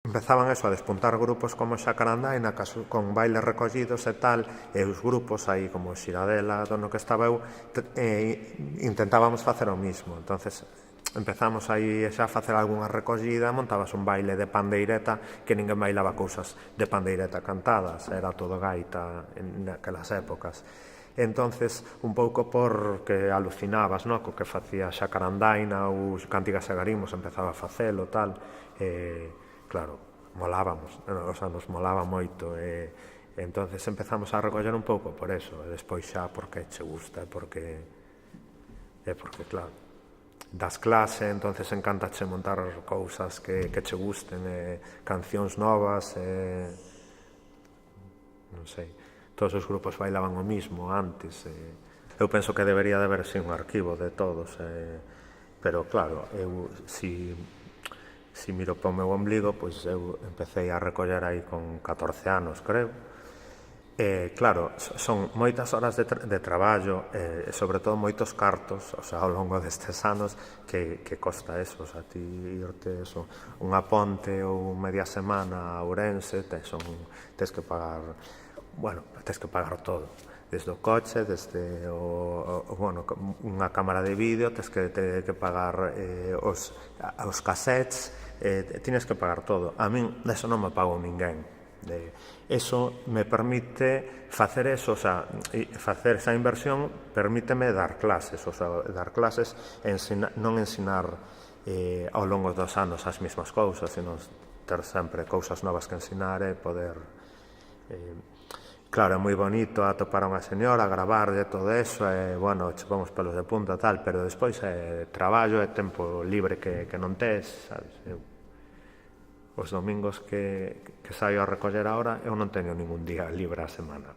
Empezaban eso, a despuntar grupos como Xacarandaina, con bailes recollidos e tal, e os grupos aí como Xiradela, do no que estaba eu, intentábamos facer o mismo. Entonces empezamos aí xa a facer algunha recollida, montabas un baile de pandeireta, que ninguén bailaba cousas de pandeireta cantadas, era todo gaita naquelas épocas. Entonces, un pouco porque alucinabas, no? Co que facía Xacarandaina ou Cantigas e Garimos, empezaba a facelo, tal, claro, molábamos, o sea, nos molaba moito, entonces empezamos a recoller un pouco por eso, e despois xa porque che gusta, porque claro, das clase, entonces encántache montar cousas que che gusten, cancións novas, non sei, todos os grupos bailaban o mismo antes, eu penso que debería de haber un arquivo de todos, pero claro, eu si miro para o meu ombligo, pois eu empecé a recoller aí con 14 anos, creo. Claro, son moitas horas de traballo, e sobre todo moitos cartos, o sea, ao longo destes anos, que costa eso, o sea, ti irte eso, unha ponte ou media semana a Ourense, tes que pagar, bueno, tes que pagar todo. Desde o coche, desde bueno, unha cámara de vídeo, tes que pagar os cassettes, tienes que pagar todo. A min, eso non me pagou ninguén. Eso me permite facer eso, o sea, facer esa inversión permíteme dar clases, o sea, dar clases, non ensinar ao longo dos anos as mesmas cousas, sino ter sempre cousas novas que ensinar e poder... Claro, é moi bonito atopar a unha señora, gravarlle todo eso, e, bueno, chupamos pelos de punta e tal, pero despois é traballo e tempo libre que non tes, sabes? Os domingos que saio a recoller ahora, eu non teño ningún día libre a semana.